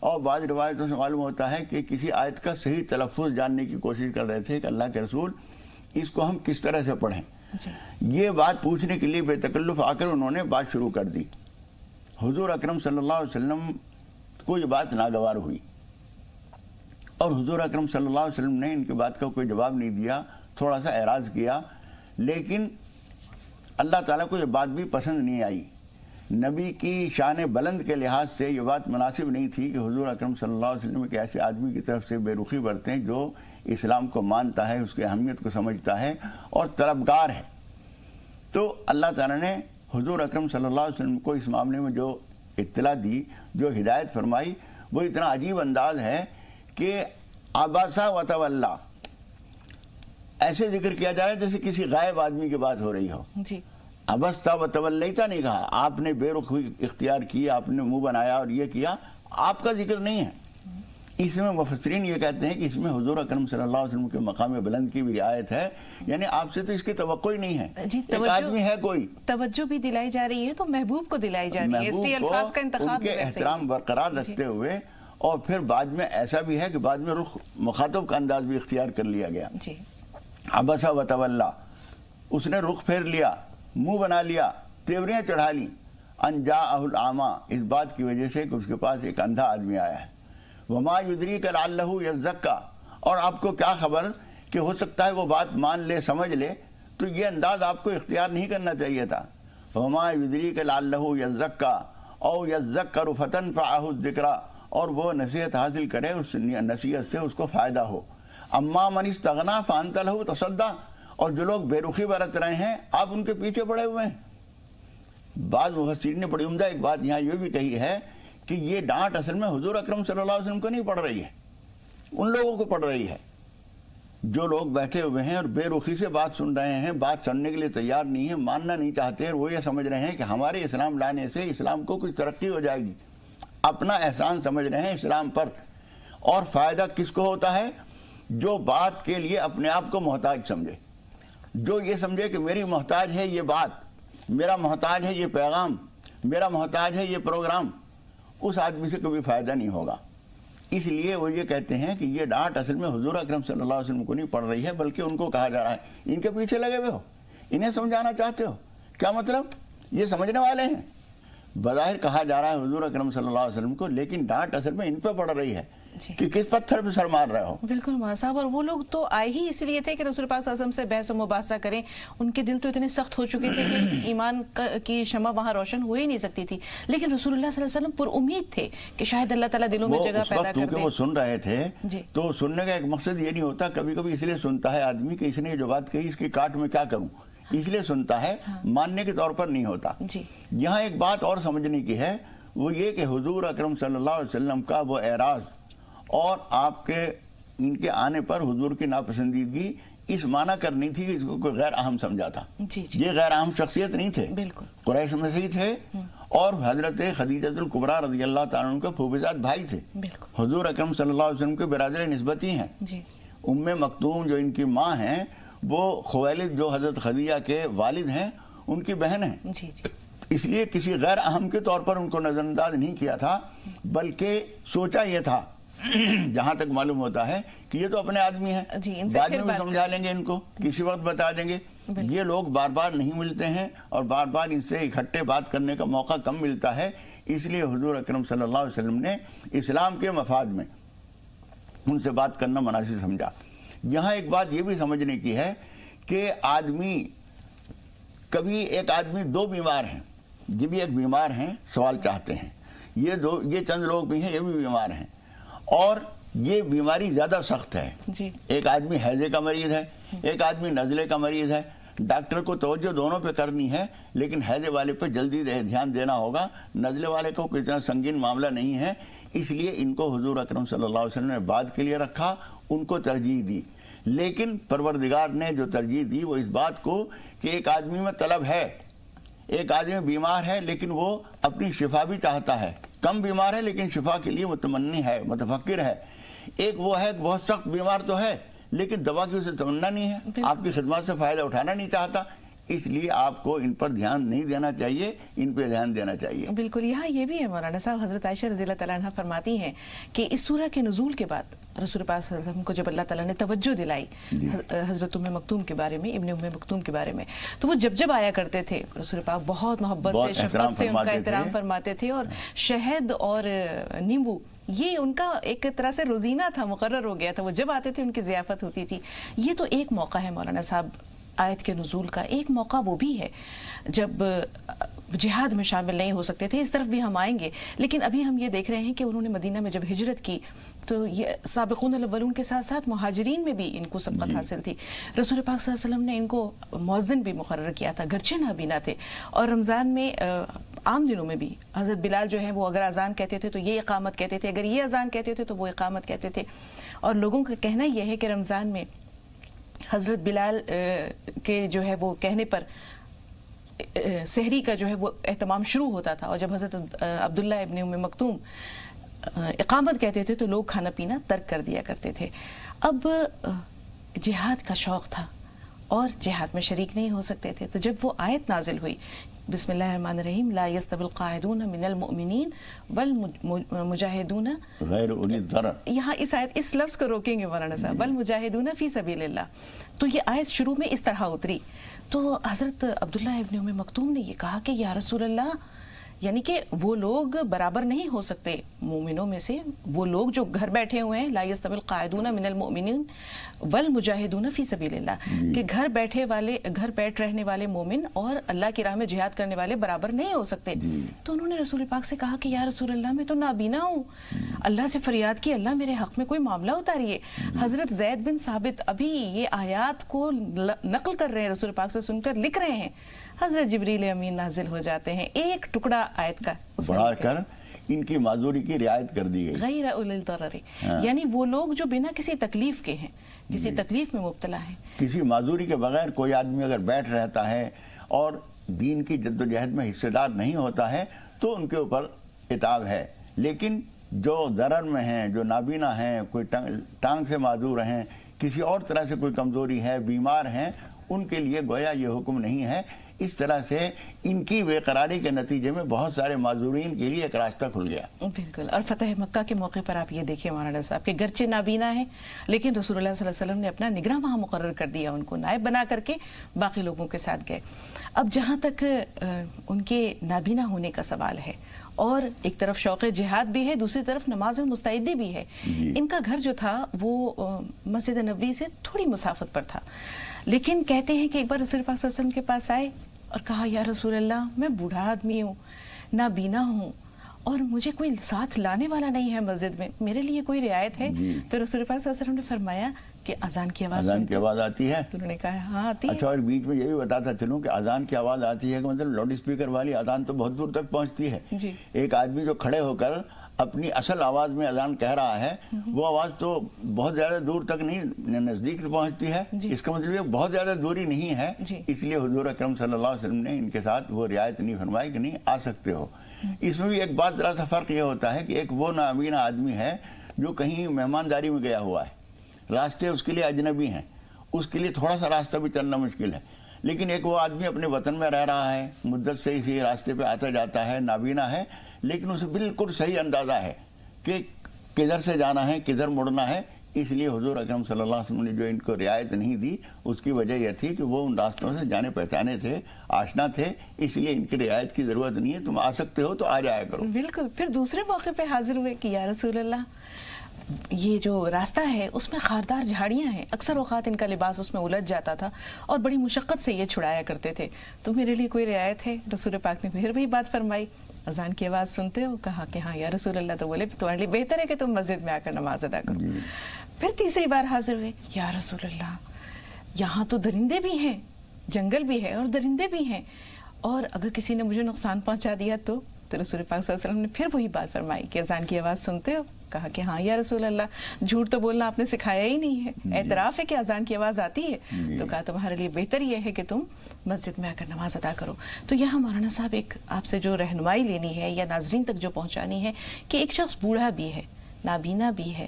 اور بعض روایتوں سے معلوم ہوتا ہے کہ کسی آیت کا صحیح تلفظ جاننے کی کوشش کر رہے تھے کہ اللہ کے رسول اس کو ہم کس طرح سے پڑھیں. یہ بات پوچھنے کے لیے بے تکلف آ کر انہوں نے بات شروع کر دی. حضور اکرم صلی اللہ علیہ وسلم کو یہ بات ناگوار ہوئی اور حضور اکرم صلی اللہ علیہ وسلم نے ان کی بات کا کوئی جواب نہیں دیا, تھوڑا سا اعراض کیا. لیکن اللہ تعالیٰ کو یہ بات بھی پسند نہیں آئی. نبی کی شان بلند کے لحاظ سے یہ بات مناسب نہیں تھی کہ حضور اکرم صلی اللہ علیہ وسلم ایک ایسے آدمی کی طرف سے بے رخی برتیں جو اسلام کو مانتا ہے, اس کی اہمیت کو سمجھتا ہے اور طلبگار ہے. تو اللہ تعالیٰ نے حضور اکرم صلی اللہ علیہ وسلم کو اس معاملے میں جو اطلاع دی, جو ہدایت فرمائی, وہ اتنا عجیب انداز ہے کہ عباسہ و تولا ایسے ذکر کیا جا رہا ہے جیسے کسی غائب آدمی کی بات ہو رہی ہو. جی, عبستہ و تولیتا نہیں کہا, آپ نے بے رخی اختیار کی, آپ نے منہ بنایا اور یہ کیا, آپ کا ذکر نہیں ہے. اس میں مفسرین یہ کہتے ہیں کہ اس میں حضور اکرم صلی اللہ علیہ وسلم کے مقام بلند کی بھی رعایت ہے, یعنی آپ سے تو اس کی توقع ہی نہیں ہے. ایک آدمی ہے کوئی, توجہ بھی دلائی جا رہی ہے تو محبوب کو دلائی جا رہی ہے, اس لیے الفاظ کا انتخاب ان کے احترام برقرار رکھتے ہوئے, اور پھر بعد میں ایسا بھی ہے کہ بعد میں رخ مخاطب کا انداز بھی اختیار کر لیا گیا. عبسہ و تولا, اس نے رخ پھیر لیا, منہ بنا لیا, تیوریاں چڑھا لی. ان جاءہ الاعمیٰ, اس بات کی وجہ سے کہ اس کے پاس ایک اندھا آدمی آیا ہے. وما یدریک لعلہ یزکی, اور آپ کو کیا خبر کہ ہو سکتا ہے وہ بات مان لے, سمجھ لے. تو یہ انداز آپ کو اختیار نہیں کرنا چاہیے تھا. وما یدریک لعلہ یزکی او یذکر فتنفعہ الذکریٰ, اور وہ نصیحت حاصل کرے, اس نصیحت سے اس کو فائدہ ہو. اما من استغنی فانت لہ تصدی, اور جو لوگ بے رخی برت رہے ہیں آپ ان کے پیچھے پڑے ہوئے ہیں. بعض مفسرین نے بڑی عمدہ ایک بات یہاں یہ بھی کہی ہے کہ یہ ڈانٹ اصل میں حضور اکرم صلی اللہ علیہ وسلم کو نہیں پڑ رہی ہے, ان لوگوں کو پڑ رہی ہے جو لوگ بیٹھے ہوئے ہیں اور بے رخی سے بات سن رہے ہیں, بات سننے کے لیے تیار نہیں ہے, ماننا نہیں چاہتے, اور وہ یہ سمجھ رہے ہیں کہ ہمارے اسلام لانے سے اسلام کو کچھ ترقی ہو جائے گی. اپنا احسان سمجھ رہے ہیں اسلام پر. اور فائدہ کس کو ہوتا ہے؟ جو بات کے لیے اپنے آپ کو محتاج سمجھے, جو یہ سمجھے کہ میری محتاج ہے یہ بات, میرا محتاج ہے یہ پیغام, میرا محتاج ہے یہ پروگرام, اس آدمی سے کبھی فائدہ نہیں ہوگا. اس لیے وہ یہ کہتے ہیں کہ یہ ڈانٹ اصل میں حضور اکرم صلی اللہ علیہ وسلم کو نہیں پڑ رہی ہے, بلکہ ان کو کہا جا رہا ہے ان کے پیچھے لگے ہوئے ہو, انہیں سمجھانا چاہتے ہو. کیا مطلب؟ یہ سمجھنے والے ہیں. بظاہر کہا جا رہا ہے حضور اکرم صلی اللہ علیہ وسلم کو, لیکن ڈانٹ اصل میں ان پہ پڑ رہی ہے کہ کس پتھر پہ سر مار رہے ہو. بالکل ماں صاحب, اور وہ لوگ تو آئے ہی اس لیے تھے کہ رسول پاک صلی اللہ علیہ وسلم سے بحث و مباحثہ کریں. ان کے دل تو اتنے سخت ہو چکے تھے کہ ایمان کی شمع وہاں روشن ہو ہی نہیں سکتی تھی. لیکن رسول اللہ صلی اللہ علیہ وسلم پر امید تھے کہ شاید اللہ تعالیٰ دلوں میں جگہ پیدا کر دے. وہ سن رہے تھے تو سننے کا ایک مقصد یہ نہیں ہوتا, کبھی کبھی اس لیے سنتا ہے آدمی کہ اس نے جو بات کہی اس کی کاٹ میں کیا کروں, اس لیے سنتا ہے, ماننے کے طور پر نہیں ہوتا. یہاں ایک بات اور سمجھنے کی ہے, وہ یہ کہ حضور اکرم صلی اللہ علیہ وسلم کا وہ اعراض اور آپ کے ان کے آنے پر حضور کی ناپسندیدگی اس معنی کرنی تھی کہ اس کو کوئی غیر اہم سمجھا تھا. یہ غیر اہم شخصیت نہیں تھے, قریش میں سے ہی تھے, اور حضرت خدیجہ الکبریٰ رضی اللہ تعالیٰ عنہ کے پھوپھیزاد بھائی تھے. حضور اکرم صلی اللہ علیہ وسلم کے برادر نسبتی ہیں. ام مکتوم جو ان کی ماں ہیں, وہ خویلد جو حضرت خدیجہ کے والد ہیں ان کی بہن ہیں. اس لیے کسی غیر اہم کے طور پر ان کو نظر انداز نہیں کیا تھا, بلکہ سوچا یہ تھا جہاں تک معلوم ہوتا ہے کہ یہ تو اپنے آدمی ہیں, بعد میں بھی سمجھا لیں گے, ان کو کسی وقت بتا دیں گے. یہ لوگ بار بار نہیں ملتے ہیں اور بار بار ان سے اکٹھے بات کرنے کا موقع کم ملتا ہے, اس لیے حضور اکرم صلی اللہ علیہ وسلم نے اسلام کے مفاد میں ان سے بات کرنا مناسب سمجھا. یہاں ایک بات یہ بھی سمجھنے کی ہے کہ آدمی کبھی ایک آدمی دو بیمار ہیں, یہ بھی ایک بیمار ہیں, سوال چاہتے ہیں, یہ چند لوگ بھی ہیں یہ بھی بیمار ہیں, اور یہ بیماری زیادہ سخت ہے. ایک آدمی ہیضے کا مریض ہے, ایک آدمی نزلے کا مریض ہے. ڈاکٹر کو توجہ دونوں پہ کرنی ہے, لیکن ہیضے والے پہ جلدی دھیان دینا ہوگا, نزلے والے کو اتنا سنگین معاملہ نہیں ہے. اس لیے ان کو حضور اکرم صلی اللہ علیہ وسلم نے بات کے لیے رکھا, ان کو ترجیح دی. لیکن پروردگار نے جو ترجیح دی وہ اس بات کو کہ ایک آدمی میں طلب ہے, ایک آدمی بیمار ہے لیکن وہ اپنی شفا بھی چاہتا ہے, کم بیمار ہے لیکن شفا کے لیے متمنی ہے, متفکر ہے. ایک وہ ہے بہت سخت بیمار تو ہے لیکن دوا کی اسے تمنا نہیں ہے, آپ کی خدمات سے فائدہ اٹھانا نہیں چاہتا. اس لیے آپ کو ان پر دھیان نہیں دینا چاہیے، ان پہ دھیان دینا چاہیے۔ بالکل، یہاں یہ بھی ہے مولانا صاحب، حضرت عائشہ رضی اللہ تعالیٰ عنہ فرماتی ہیں کہ اس سورہ کے نزول کے بعد رسول پاک صلی اللہ علیہ وسلم کو جب اللہ تعالیٰ نے توجہ دلائی حضرت ام مکتوم کے بارے میں، ابن ام مکتوم کے بارے میں، تو وہ جب آیا کرتے تھے رسول پاک بہت محبت سے، شفقت سے ان کا احترام فرماتے تھے، اور شہد اور نیمبو یہ ان کا ایک طرح سے روزینہ تھا، مقرر ہو گیا تھا، وہ جب آتے تھے ان کی ضیافت ہوتی تھی۔ یہ تو ایک موقع ہے مولانا صاحب آیت کے نزول کا، ایک موقع وہ بھی ہے جب جہاد میں شامل نہیں ہو سکتے تھے، اس طرف بھی ہم آئیں گے، لیکن ابھی ہم یہ دیکھ رہے ہیں کہ انہوں نے مدینہ میں جب ہجرت کی تو یہ سابقون الاولون کے ساتھ ساتھ مہاجرین میں بھی ان کو سبقت حاصل تھی۔ رسول پاک صلی اللہ علیہ وسلم نے ان کو مؤذن بھی مقرر کیا تھا، گرچہ نابینا تھے، اور رمضان میں عام دنوں میں بھی حضرت بلال جو ہیں وہ اگر اذان کہتے تھے تو یہ اقامت کہتے تھے، اگر یہ اذان کہتے تھے تو وہ اقامت کہتے تھے، اور لوگوں کا کہنا یہ ہے کہ رمضان میں حضرت بلال کے جو ہے وہ کہنے پر سحری کا جو ہے وہ اہتمام شروع ہوتا تھا، اور جب حضرت عبداللہ ابن ام مکتوم اقامت کہتے تھے تو لوگ کھانا پینا ترک کر دیا کرتے تھے۔ اب جہاد کا شوق تھا اور جہاد میں شریک نہیں ہو سکتے تھے، تو جب وہ آیت نازل ہوئی بسم اللہ الرحمن الرحیم لا یستوی القاعدون من المؤمنین والمجاہدون غیر اولی الضرر، یہاں اس آیت اس لفظ کو روکیں گے مولانا صاحب، والمجاہدون فی سبیل اللہ، تو یہ آیت شروع میں اس طرح اتری، تو حضرت عبداللہ ابن ام مکتوم نے یہ کہا کہ یا رسول اللہ، یعنی کہ وہ لوگ برابر نہیں ہو سکتے مومنوں میں سے، وہ لوگ جو گھر بیٹھے ہوئے ہیں، لا یستوی القاعدون من المؤمنین والمجاہدون فی سبیل اللہ، کہ گھر بیٹھ رہنے والے مومن اور اللہ کی راہ میں جہاد کرنے والے برابر نہیں ہو سکتے۔ تو انہوں نے رسول پاک سے کہا کہ یا رسول اللہ میں تو نابینا ہوں، اللہ سے فریاد کی اللہ میرے حق میں کوئی معاملہ اتاریے۔ حضرت زید بن ثابت ابھی یہ آیات کو نقل کر رہے ہیں، رسول پاک سے سن کر لکھ رہے ہیں، حضرت جبریل امین نازل ہو جاتے ہیں، ایک ٹکڑا آیت کا بڑھا کر ان کی معذوری کی رعایت کر دی گئی، غیر اولی الضرر، یعنی وہ لوگ جو بنا کسی تکلیف کے ہیں، کسی تکلیف میں مبتلا ہیں، کسی معذوری کے بغیر کوئی آدمی اگر بیٹھ رہتا ہے اور دین کی جد و جہد میں حصے دار نہیں ہوتا ہے تو ان کے اوپر عتاب ہے، لیکن جو ضرر میں ہیں، جو نابینا ہیں، کوئی ٹانگ سے معذور ہیں، کسی اور طرح سے کوئی کمزوری ہے، بیمار ہیں، ان کے لیے گویا یہ حکم نہیں ہے۔ اس طرح سے ان کی بے قراری کے نتیجے میں بہت سارے معذورین کے لیے ایک راستہ کھل گیا۔ بالکل، اور فتح مکہ کے موقع پر آپ یہ دیکھیں مولانا صاحب کہ گرچہ نابینا ہیں لیکن رسول اللہ صلی اللہ علیہ وسلم نے اپنا نگراں وہاں مقرر کر دیا، ان کو نائب بنا کر کے باقی لوگوں کے ساتھ گئے۔ اب جہاں تک ان کے نابینا ہونے کا سوال ہے، اور ایک طرف شوق جہاد بھی ہے، دوسری طرف نماز میں مستعدی بھی ہے، ان کا گھر جو تھا وہ مسجد نبوی سے تھوڑی مسافت پر تھا، لیکن کہتے ہیں کہ ایک بار رسول پاک صلی اللہ علیہ وسلم کے پاس آئے اور کہا یا رسول اللہ میں بوڑھا آدمی ہوں، نابینا ہوں، اور مجھے کوئی ساتھ لانے والا نہیں ہے مسجد میں، میرے لیے کوئی رعایت ہے؟ تو رسول پاک صلی اللہ علیہ وسلم نے فرمایا کہ اذان کی آواز آتی ہے؟ تو انہوں نے کہا ہاں آتی ہے۔ اچھا، اور بیچ میں یہ بھی بتاتا چلوں کہ اذان کی آواز آتی ہے کہ مطلب لاؤڈ اسپیکر والی اذان تو بہت دور تک پہنچتی ہے، ایک آدمی جو کھڑے ہو کر اپنی اصل آواز میں اذان کہہ رہا ہے وہ آواز تو بہت زیادہ دور تک نہیں، نزدیک پہنچتی ہے، اس کا مطلب یہ بہت زیادہ دوری نہیں ہے، اس لیے حضور اکرم صلی اللہ علیہ وسلم نے ان کے ساتھ وہ رعایت نہیں فرمائی کہ نہیں آ سکتے ہو۔ اس میں بھی ایک بات ذرا سا فرق یہ ہوتا ہے کہ ایک وہ نابینا آدمی ہے جو کہیں مہمانداری میں گیا ہوا ہے، راستے اس کے لیے اجنبی ہیں، اس کے لیے تھوڑا سا راستہ بھی چلنا مشکل ہے، لیکن ایک وہ آدمی اپنے وطن میں رہ رہا ہے، مدت سے اسی راستے پہ آتا جاتا ہے، نابینا ہے، لیکن اسے بالکل صحیح اندازہ ہے کہ کدھر سے جانا ہے، کدھر مڑنا ہے، اس لیے حضور اکرم صلی اللہ علیہ وسلم نے جو ان کو رعایت نہیں دی اس کی وجہ یہ تھی کہ وہ ان راستوں سے جانے پہچانے تھے، آشنا تھے، اس لیے ان کی رعایت کی ضرورت نہیں ہے، تم آ سکتے ہو تو آ جایا کرو۔ بالکل، پھر دوسرے موقع پہ حاضر ہوئے کہ یا رسول اللہ یہ جو راستہ ہے اس میں خاردار جھاڑیاں ہیں، اکثر اوقات ان کا لباس اس میں الجھ جاتا تھا اور بڑی مشقت سے یہ چھڑایا کرتے تھے، تو میرے لیے کوئی رعایت ہے؟ رسول پاک نے پھر وہی بات فرمائی، اذان کی آواز سنتے ہو؟ کہا کہ ہاں یا رسول اللہ، تو بولے تمہارے لیے بہتر ہے کہ تم مسجد میں آ کر نماز ادا کرو۔ پھر تیسری بار حاضر ہوئے، یا رسول اللہ یہاں تو درندے بھی ہیں، جنگل بھی ہے اور درندے بھی ہیں، اور اگر کسی نے مجھے نقصان پہنچا دیا تو رسول پاک صلی اللہ علیہ وسلم نے پھر وہی بات فرمائی کہ اذان کی آواز سنتے ہو؟ کہا کہ ہاں یا رسول اللہ، جھوٹ تو بولنا آپ نے سکھایا ہی نہیں ہے، اعتراف ہے کہ اذان کی آواز آتی ہے، تو کہا تمہارے لیے بہتر یہ ہے کہ تم مسجد میں آ کر نماز ادا کرو۔ تو یہاں مولانا صاحب ایک آپ سے جو رہنمائی لینی ہے یا ناظرین تک جو پہنچانی ہے کہ ایک شخص بوڑھا بھی ہے، نابینا بھی ہے،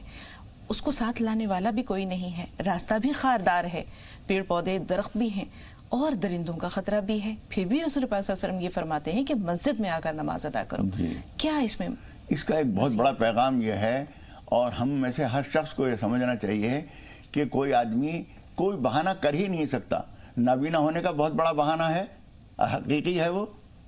اس کو ساتھ لانے والا بھی کوئی نہیں ہے، راستہ بھی خاردار ہے، پیڑ پودے درخت بھی ہیں، اور درندوں کا خطرہ بھی ہے، پھر بھی رسول پاک صلی اللہ علیہ وسلم یہ فرماتے ہیں کہ مسجد میں آ کر نماز ادا کرو. کیا اس کا ایک بہت بڑا پیغام یہ ہے، اور ہم میں سے ہر شخص کو یہ سمجھنا چاہیے کہ کوئی آدمی کوئی بہانہ کر ہی نہیں سکتا. نابینا ہونے کا بہت بڑا بہانہ ہے، حقیقی ہے، وہ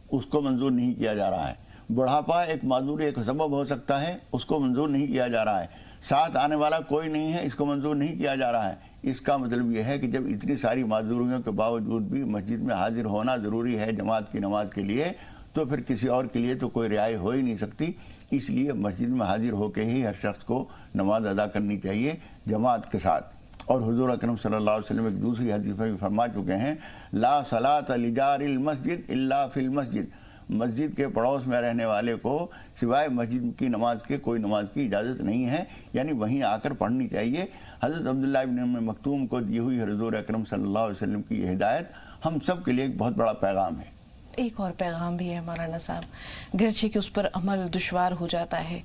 اس کو منظور نہیں کیا جا رہا ہے. بڑھاپا ایک معذوری، ایک سبب ہو سکتا ہے، اس کو منظور نہیں کیا جا رہا ہے. ساتھ آنے والا کوئی نہیں ہے، اس کو منظور نہیں کیا جا رہا ہے. اس کا مطلب یہ ہے کہ جب اتنی ساری معذوریوں کے باوجود بھی مسجد میں حاضر ہونا ضروری ہے جماعت کی نماز کے لیے، تو پھر کسی اور کے لیے تو کوئی رعایت ہو ہی نہیں سکتی. اس لیے مسجد میں حاضر ہو کے ہی ہر شخص کو نماز ادا کرنی چاہیے جماعت کے ساتھ. اور حضور اکرم صلی اللہ علیہ وسلم ایک دوسری حدیث میں بھی فرما چکے ہیں، لا صلاۃ لجار المسجد الا فی المسجد. مسجد کے پڑوس میں رہنے والے کو سوائے مسجد کی نماز کے کوئی نماز کی اجازت نہیں ہے، یعنی وہیں آ کر پڑھنی چاہیے. حضرت عبداللہ ابن ام مکتوم کو دی ہوئی حضور اکرم صلی اللہ علیہ وسلم کی یہ ہدایت ہم سب کے لیے ایک بہت بڑا پیغام ہے. ایک اور پیغام بھی ہے مولانا صاحب، گرچہ کہ اس پر عمل دشوار ہو جاتا ہے،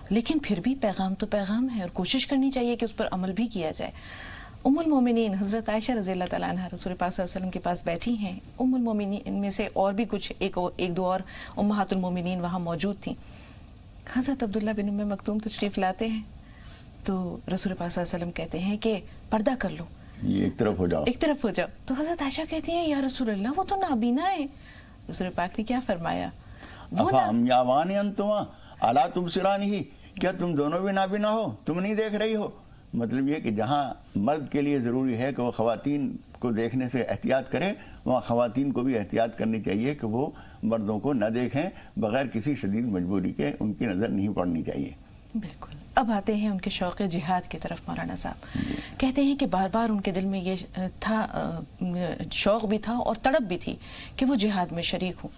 لیکن پھر بھی پیغام تو پیغام ہے، اور کوشش کرنی چاہیے کہ اس پر عمل بھی کیا جائے. ام المومنین حضرت عائشہ رضی اللہ تعالیٰ عنہ رسول پاک صلی اللہ علیہ وسلم کے پاس بیٹھی ہیں. ام المومنین میں سے اور بھی کچھ ایک دو اور امہات المومنین وہاں موجود تھیں. حضرت عبداللہ بن ام مکتوم تشریف لاتے ہیں تو رسول پاک صلی اللہ علیہ وسلم کہتے ہیں کہ پردہ کر لو، یہ ایک طرف ہو جاؤ. تو حضرت عائشہ کہتی ہیں یا رسول اللہ وہ تو نابینا ہے. رسول پاک نے کیا فرمایا؟ افامیاوان انتما الا تبصرانہ، کیا تم دونوں بھی نابینا ہو، تم نہیں دیکھ رہی ہو؟ مطلب یہ کہ جہاں مرد کے لیے ضروری ہے کہ وہ خواتین کو دیکھنے سے احتیاط کرے، وہاں خواتین کو بھی احتیاط کرنی چاہیے کہ وہ مردوں کو نہ دیکھیں بغیر کسی شدید مجبوری کے، ان کی نظر نہیں پڑنی چاہیے. بالکل. اب آتے ہیں ان کے شوق جہاد کی طرف مولانا صاحب. کہتے ہیں کہ بار بار ان کے دل میں یہ تھا، شوق بھی تھا اور تڑپ بھی تھی کہ وہ جہاد میں شریک ہوں.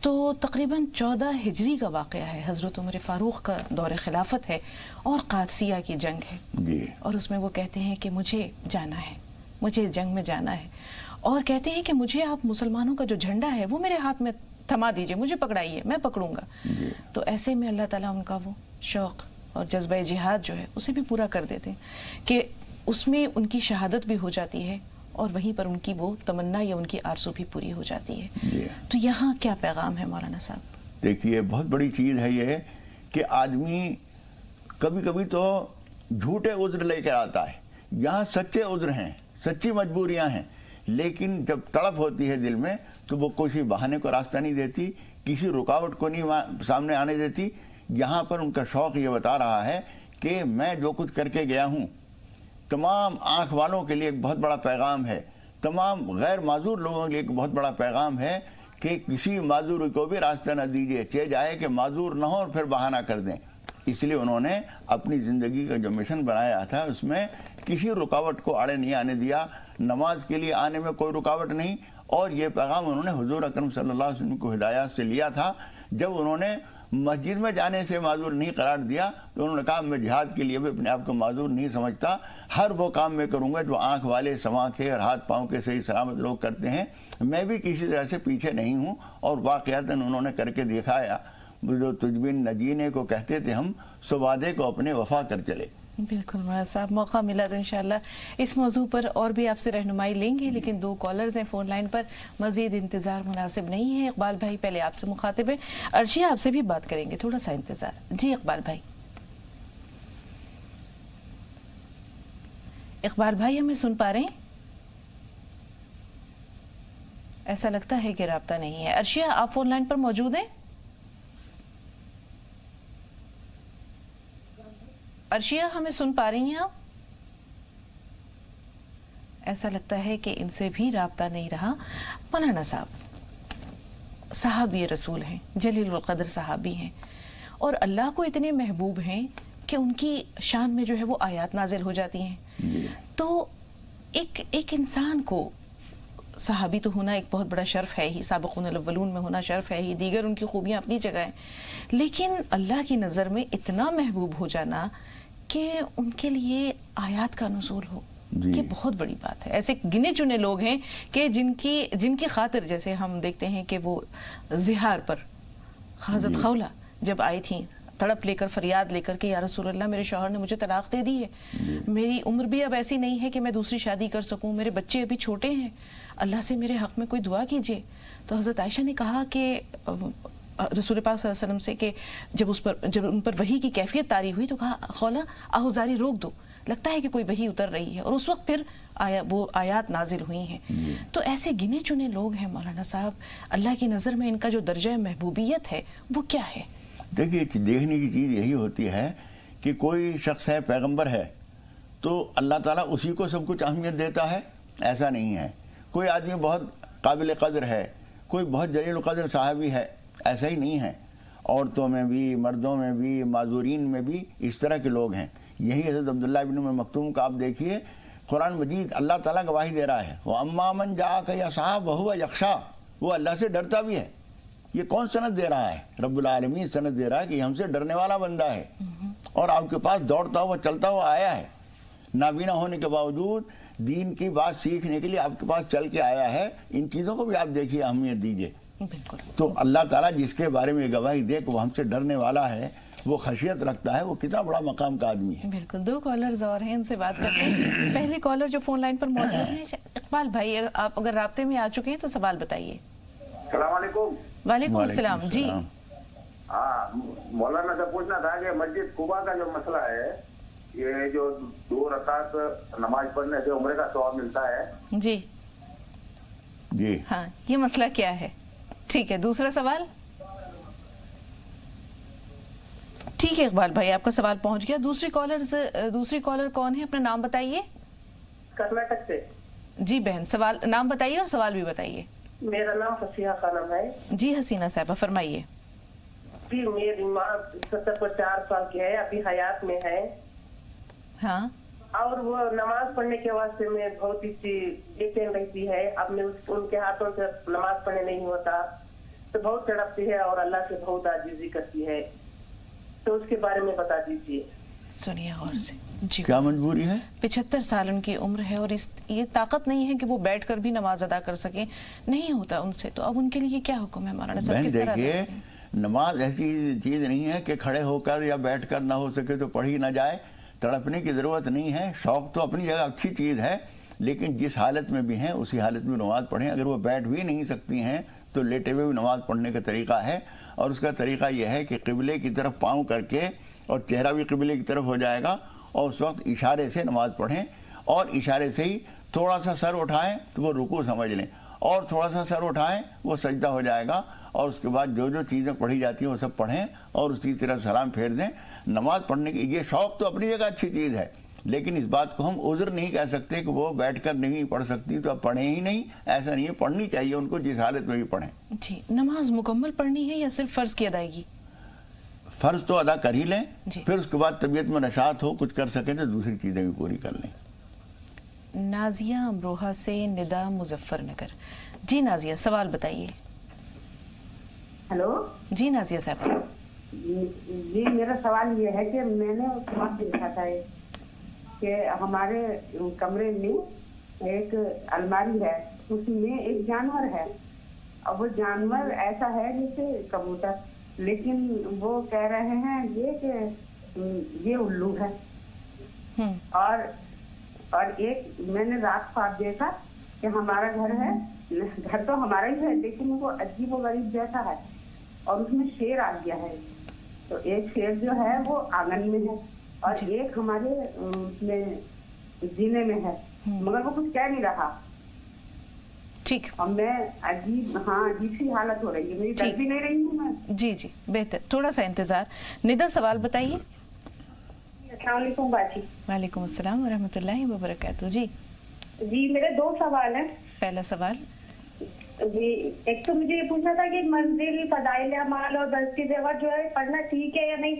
تو تقریباً 14 ہجری کا واقعہ ہے، حضرت عمر فاروق کا دور خلافت ہے اور قادسیہ کی جنگ ہے. اور اس میں وہ کہتے ہیں کہ مجھے جانا ہے، مجھے جنگ میں جانا ہے، اور کہتے ہیں کہ مجھے آپ مسلمانوں کا جو جھنڈا ہے وہ میرے ہاتھ میں تھما دیجئے، مجھے پکڑائیے، میں پکڑوں گا. تو ایسے میں اللہ تعالیٰ ان کا وہ شوق اور جذبہ جہاد جو ہے اسے بھی پورا کر دیتے ہیں کہ اس میں ان کی شہادت بھی ہو جاتی ہے، اور وہیں پر ان کی وہ تمنا یا ان کی آرزو بھی پوری ہو جاتی ہے. تو یہاں کیا پیغام ہے مولانا صاحب؟ دیکھیے بہت بڑی چیز ہے یہ کہ آدمی کبھی کبھی تو جھوٹے عذر لے کر آتا ہے، یہاں سچے عذر ہیں، سچی مجبوریاں ہیں، لیکن جب تڑپ ہوتی ہے دل میں تو وہ کسی بہانے کو راستہ نہیں دیتی، کسی رکاوٹ کو نہیں سامنے آنے دیتی. یہاں پر ان کا شوق یہ بتا رہا ہے کہ میں جو کچھ کر کے گیا ہوں، تمام آنکھ والوں کے لیے ایک بہت بڑا پیغام ہے، تمام غیر معذور لوگوں کے لیے ایک بہت بڑا پیغام ہے کہ کسی معذور کو بھی راستہ نہ دیجیے، چاہے جائے کہ معذور نہ ہو اور پھر بہانہ کر دیں. اس لیے انہوں نے اپنی زندگی کا جو مشن بنایا تھا اس میں کسی رکاوٹ کو آڑے نہیں آنے دیا، نماز کے لیے آنے میں کوئی رکاوٹ نہیں. اور یہ پیغام انہوں نے حضور اکرم صلی اللہ علیہ وسلم کو ہدایات سے لیا تھا. جب انہوں نے مسجد میں جانے سے معذور نہیں قرار دیا تو انہوں نے کہا میں جہاد کے لیے بھی اپنے آپ کو معذور نہیں سمجھتا، ہر وہ کام میں کروں گا جو آنکھ والے سما کے اور ہاتھ پاؤں کے صحیح سلامت لوگ کرتے ہیں، میں بھی کسی طرح سے پیچھے نہیں ہوں. اور واقعتاً انہوں نے کر کے دکھایا. جو تجھ بن نجینے کو کہتے تھے ہم، سو وعدے کو اپنے وفا کر چلے. بالکل مولانا صاحب، موقع ملا تو انشاءاللہ اس موضوع پر اور بھی آپ سے رہنمائی لیں گے، لیکن 2 کالرز ہیں فون لائن پر، مزید انتظار مناسب نہیں ہے. اقبال بھائی پہلے آپ سے مخاطب ہیں، عرشیہ آپ سے بھی بات کریں گے، تھوڑا سا انتظار. جی اقبال بھائی. اقبال بھائی ہمیں سن پا رہے ہیں؟ ایسا لگتا ہے کہ رابطہ نہیں ہے. عرشیہ آپ فون لائن پر موجود ہیں؟ عرشیہ ہمیں سن پا رہی ہیں آپ؟ ایسا لگتا ہے کہ ان سے بھی رابطہ نہیں رہا. مولانا صاحب صحابی رسول ہیں، جلیل القدر صحابی ہیں، اور اللہ کو اتنے محبوب ہیں کہ ان کی شان میں جو ہے وہ آیات نازل ہو جاتی ہیں. تو ایک انسان کو صحابی تو ہونا ایک بہت بڑا شرف ہے ہی، سابقون الاولون میں ہونا شرف ہے ہی، دیگر ان کی خوبیاں اپنی جگہ ہیں، لیکن اللہ کی نظر میں اتنا محبوب ہو جانا کہ ان کے لیے آیات کا نزول ہو، یہ بہت بڑی بات ہے. ایسے گنے چنے لوگ ہیں کہ جن کی خاطر، جیسے ہم دیکھتے ہیں کہ وہ زہار پر حضرت خولہ جب آئی تھیں تڑپ لے کر، فریاد لے کر کہ یا رسول اللہ میرے شوہر نے مجھے طلاق دے دی ہے، میری عمر بھی اب ایسی نہیں ہے کہ میں دوسری شادی کر سکوں، میرے بچے ابھی چھوٹے ہیں، اللہ سے میرے حق میں کوئی دعا کیجیے. تو حضرت عائشہ نے کہا کہ رسول پاک صلی اللہ علیہ وسلم سے کہ جب ان پر وحی کی کیفیت طاری ہوئی تو کہا خولہ آہوزاری روک دو, لگتا ہے کہ کوئی وحی اتر رہی ہے. اور اس وقت پھر وہ آیات نازل ہوئی ہیں. تو ایسے گنے چنے لوگ ہیں مولانا صاحب, اللہ کی نظر میں ان کا جو درجہ محبوبیت ہے وہ کیا ہے؟ دیکھیے دیکھنے کی چیز یہی ہوتی ہے کہ کوئی شخص ہے, پیغمبر ہے, تو اللہ تعالیٰ اسی کو سب کچھ اہمیت دیتا ہے, ایسا نہیں ہے. کوئی آدمی بہت قابل قدر ہے, کوئی بہت جلیل القدر صحابی ہے, ایسا ہی نہیں ہے. عورتوں میں بھی, مردوں میں بھی, معذورین میں بھی اس طرح کے لوگ ہیں. یہی حضرت عبداللہ ابن مکتوم کا آپ دیکھیے, قرآن مجید اللہ تعالیٰ گواہی دے رہا ہے, وَأَمَّا مَنْ جَاءَكَ يَسْعَىٰ وَهُوَ يَخْشَىٰ, وہ اللہ سے ڈرتا بھی ہے. یہ کون سند دے رہا ہے؟ رب العالمین سند دے رہا ہے کہ یہ ہم سے ڈرنے والا بندہ ہے, اور آپ کے پاس دوڑتا ہوا چلتا ہوا آیا ہے, نابینا ہونے کے باوجود دین کی بات سیکھنے کے لیے آپ کے پاس چل کے آیا ہے. ان چیزوں کو بھی آپ دیکھیے, اہمیت دیجیے. تو اللہ تعالیٰ جس کے بارے میں گواہی دے کہ وہ ہم سے ڈرنے والا ہے, وہ خشیت رکھتا ہے, وہ کتنا بڑا مقام کا آدمی ہے. بالکل. 2 کالرز اور ہیں, ان سے بات کرتے ہیں. پہلے کالر جو فون لائن پر موجود ہیں, اقبال بھائی, آپ اگر رابطے میں آ چکے ہیں تو سوال بتائیے. السلام علیکم. وعلیکم السلام. جی ہاں, مولانا سے پوچھنا تھا کہ مسجد قباء کا جو مسئلہ ہے, یہ جو 2 رکعت نماز پڑھنے سے عمرے کا ثواب ملتا ہے. جی جی ہاں, یہ مسئلہ کیا ہے؟ ٹھیک ہے, دوسرا سوال. ٹھیک ہے اقبال بھائی, آپ کا سوال پہنچ گیا. دوسری کالر کون ہے؟ اپنا نام بتائیے. کرناٹک سے. جی بہن, سوال نام بتائیے اور سوال بھی بتائیے. میرا نام حسینہ خانم ہے. جی حسینہ صاحبہ فرمائیے. جی, میری ماں 74 سال کی ہے, ابھی حیات میں ہے. ہاں, اور وہ نماز پڑھنے کے واسطے میں بہت ہی بے چین رہتی ہے. اب میں ان کے ہاتھوں سے نماز پڑھنے نہیں ہوتا تو بہت تڑپتی ہے اور اللہ سے بہت عاجزی کرتی ہے. تو اس کے بارے میں بتا دیجیے. سنیے غور سے. جی, کیا مجبوری ہے؟ 75 سال ان کی عمر ہے, اور یہ طاقت نہیں ہے کہ وہ بیٹھ کر بھی نماز ادا کر سکیں, نہیں ہوتا ان سے. تو اب ان کے لیے کیا حکم ہے مولانا صاحب؟ بہن دیکھیے, نماز ایسی چیز نہیں ہے کہ کھڑے ہو کر یا بیٹھ کر نہ ہو سکے تو پڑھی نہ جائے. تڑپنے کی ضرورت نہیں ہے. شوق تو اپنی جگہ اچھی چیز ہے, لیکن جس حالت میں بھی ہیں اسی حالت میں نماز پڑھیں. اگر وہ بیٹھ بھی نہیں سکتی ہیں تو لیٹے ہوئے بھی نماز پڑھنے کا طریقہ ہے, اور اس کا طریقہ یہ ہے کہ قبلے کی طرف پاؤں کر کے, اور چہرہ بھی قبلے کی طرف ہو جائے گا, اور اس وقت اشارے سے نماز پڑھیں, اور اشارے سے ہی تھوڑا سا سر اٹھائیں تو وہ رکوع سمجھ لیں, اور تھوڑا سا سر اٹھائیں وہ سجدہ ہو جائے گا. اور اس کے بعد جو چیزیں پڑھی جاتی ہیں وہ سب پڑھیں, اور اسی طرح سلام پھیر دیں. نماز پڑھنے کی یہ شوق تو اپنی جگہ اچھی چیز ہے, لیکن اس بات کو ہم عذر نہیں کہہ سکتے کہ وہ بیٹھ کر نہیں پڑھ سکتی تو اب پڑھیں ہی نہیں. ایسا نہیں ہے, پڑھنی چاہیے ان کو جس حالت میں بھی پڑھیں. جی, نماز مکمل پڑھنی ہے یا صرف فرض کی ادائیگی؟ فرض تو ادا کر ہی لیں, جی. پھر اس کے بعد طبیعت میں نشاط ہو, کچھ کر سکیں تو دوسری چیزیں بھی پوری کر لیں. نازیہ امروہہ سے ندا مظفر نگر. جی نازیہ, سوال بتائیے. ہلو. جی نازیہ صاحب. جی, میرا سوال یہ ہے کہ میں نے اس وقت دیکھا تھا کہ ہمارے کمرے میں ایک الماری ہے, اس میں ایک جانور ہے, اور وہ جانور ایسا ہے جیسے کبوتر, لیکن وہ کہہ رہے ہیں یہ کہ یہ الو ہے. اور ایک میں نے رات خواب دیکھا کہ ہمارا گھر ہے, گھر تو ہمارا ہی ہے, لیکن وہ عجیب و غریب جیسا ہے, اور اس میں شیر آ گیا ہے. تو ایک شیر جو ہے وہ آنگن میں ہے, اور ایک ہمارے زینے میں ہے, مگر وہ کچھ کہہ نہیں رہا. ٹھیک, اور میں عجیب سی حالت ہو رہی ہے, میری ڈر بھی نہیں رہی ہوں میں. جی جی بہتر, تھوڑا سا انتظار. ندا, سوال بتائیے. السلام علیکم باجی. وعلیکم السلام ورحمۃ اللہ وبرکاتہ. جی جی, میرے 2 سوال ہیں. پہلا سوال. جی, ایک تو مجھے یہ پوچھنا تھا کہ منزل, فضائل اعمال اور دست زیور جو ہے پڑھنا ٹھیک ہے یا نہیں؟